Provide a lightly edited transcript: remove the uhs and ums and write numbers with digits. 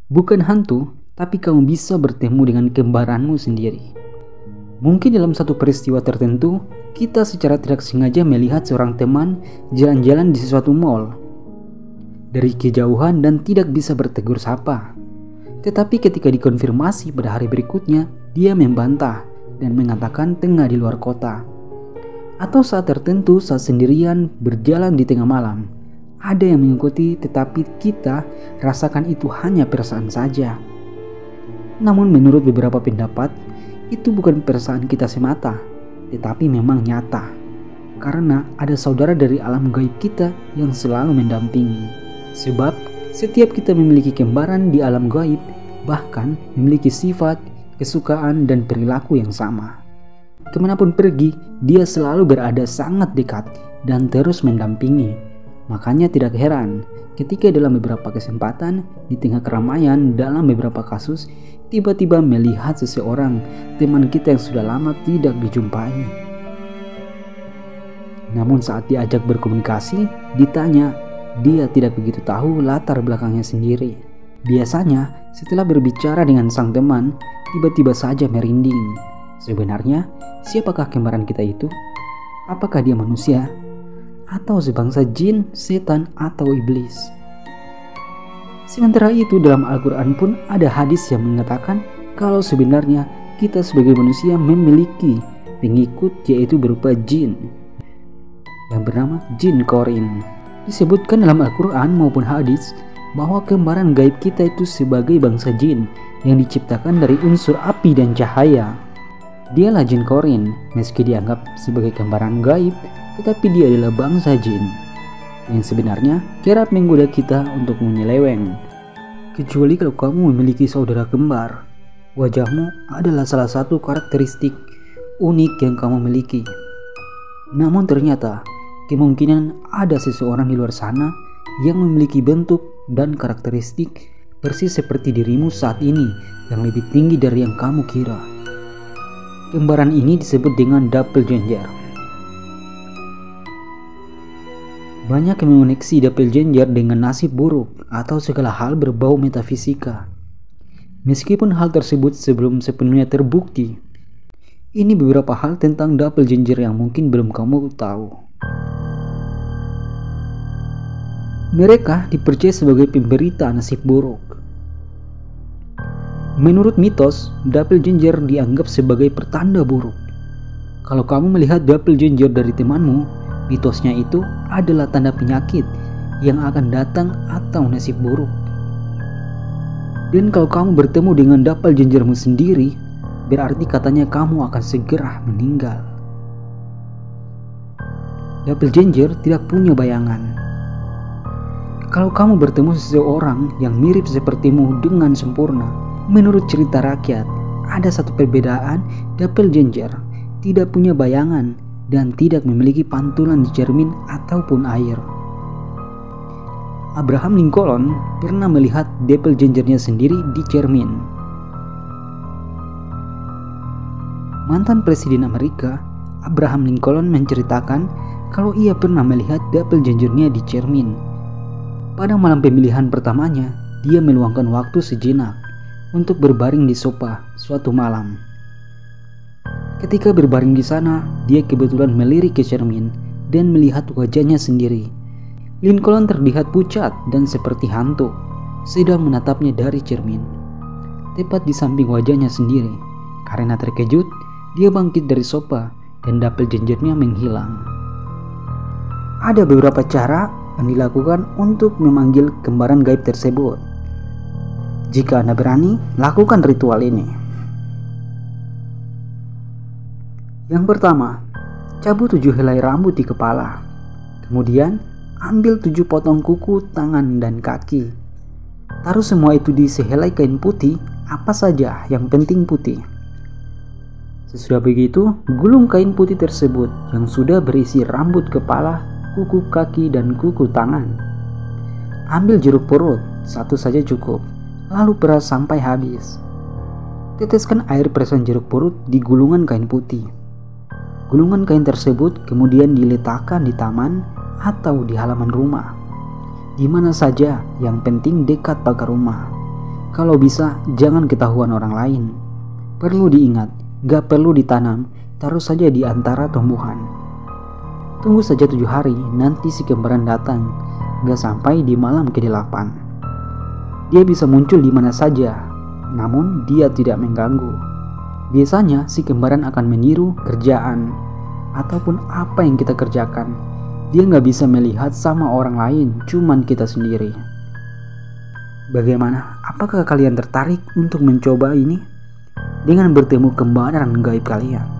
Bukan hantu, tapi kamu bisa bertemu dengan kembaranmu sendiri. Mungkin dalam satu peristiwa tertentu, kita secara tidak sengaja melihat seorang teman jalan-jalan di sesuatu mall dari kejauhan dan tidak bisa bertegur sapa. Tetapi ketika dikonfirmasi pada hari berikutnya, dia membantah dan mengatakan tengah di luar kota. Atau saat tertentu, saat sendirian berjalan di tengah malam, ada yang mengikuti tetapi kita rasakan itu hanya perasaan saja. Namun menurut beberapa pendapat, itu bukan perasaan kita semata, tetapi memang nyata. Karena ada saudara dari alam gaib kita yang selalu mendampingi. Sebab setiap kita memiliki kembaran di alam gaib, bahkan memiliki sifat, kesukaan, dan perilaku yang sama. Kemanapun pergi, dia selalu berada sangat dekat dan terus mendampingi. Makanya tidak heran ketika dalam beberapa kesempatan di tengah keramaian dalam beberapa kasus tiba-tiba melihat seseorang teman kita yang sudah lama tidak dijumpai. Namun saat diajak berkomunikasi, ditanya, dia tidak begitu tahu latar belakangnya sendiri. Biasanya setelah berbicara dengan sang teman, tiba-tiba saja merinding. Sebenarnya, siapakah kembaran kita itu? Apakah dia manusia? Atau sebangsa jin, setan, atau iblis? Sementara itu dalam Al-Quran pun ada hadis yang mengatakan kalau sebenarnya kita sebagai manusia memiliki pengikut yaitu berupa jin yang bernama jin Qorin. Disebutkan dalam Al-Quran maupun hadis bahwa kembaran gaib kita itu sebagai bangsa jin yang diciptakan dari unsur api dan cahaya. Dialah jin Qorin, meski dianggap sebagai kembaran gaib, tetapi dia adalah bangsa jin yang sebenarnya kerap menggoda kita untuk menyeleweng. Kecuali kalau kamu memiliki saudara kembar, wajahmu adalah salah satu karakteristik unik yang kamu miliki. Namun ternyata kemungkinan ada seseorang di luar sana yang memiliki bentuk dan karakteristik persis seperti dirimu saat ini yang lebih tinggi dari yang kamu kira. Kembaran ini disebut dengan doppelganger. Banyak yang mengoneksi doppelganger dengan nasib buruk atau segala hal berbau metafisika. Meskipun hal tersebut sebelum sepenuhnya terbukti, ini beberapa hal tentang doppelganger yang mungkin belum kamu tahu. Mereka dipercaya sebagai pemberita nasib buruk. Menurut mitos, doppelganger dianggap sebagai pertanda buruk. Kalau kamu melihat doppelganger dari temanmu, mitosnya itu adalah tanda penyakit yang akan datang atau nasib buruk. Dan kalau kamu bertemu dengan doppelgangermu sendiri, berarti katanya kamu akan segera meninggal. Doppelganger tidak punya bayangan. Kalau kamu bertemu seseorang yang mirip sepertimu dengan sempurna, menurut cerita rakyat, ada satu perbedaan: doppelganger tidak punya bayangan dan tidak memiliki pantulan di cermin ataupun air. Abraham Lincoln pernah melihat doppelgangernya sendiri di cermin. Mantan Presiden Amerika, Abraham Lincoln menceritakan kalau ia pernah melihat doppelgangernya di cermin. Pada malam pemilihan pertamanya, dia meluangkan waktu sejenak untuk berbaring di sofa suatu malam. Ketika berbaring di sana, dia kebetulan melirik ke cermin dan melihat wajahnya sendiri. Lincoln terlihat pucat dan seperti hantu, sedang menatapnya dari cermin, tepat di samping wajahnya sendiri. Karena terkejut, dia bangkit dari sofa dan doppelgangernya menghilang. Ada beberapa cara yang dilakukan untuk memanggil kembaran gaib tersebut. Jika Anda berani, lakukan ritual ini. Yang pertama, cabut 7 helai rambut di kepala. Kemudian, ambil 7 potong kuku, tangan, dan kaki. Taruh semua itu di sehelai kain putih, apa saja yang penting putih. Sesudah begitu, gulung kain putih tersebut yang sudah berisi rambut kepala, kuku kaki, dan kuku tangan. Ambil jeruk purut, satu saja cukup, lalu peras sampai habis. Teteskan air perasan jeruk purut di gulungan kain putih. Gulungan kain tersebut kemudian diletakkan di taman atau di halaman rumah, di mana saja, yang penting dekat pagar rumah. Kalau bisa, jangan ketahuan orang lain. Perlu diingat, gak perlu ditanam, taruh saja di antara tumbuhan. Tunggu saja 7 hari, nanti si kembaran datang, gak sampai di malam ke-8. Dia bisa muncul di mana saja, namun dia tidak mengganggu. Biasanya si kembaran akan meniru kerjaan ataupun apa yang kita kerjakan. Dia gak bisa melihat sama orang lain, cuman kita sendiri. Bagaimana? Apakah kalian tertarik untuk mencoba ini? Dengan bertemu kembaran gaib kalian.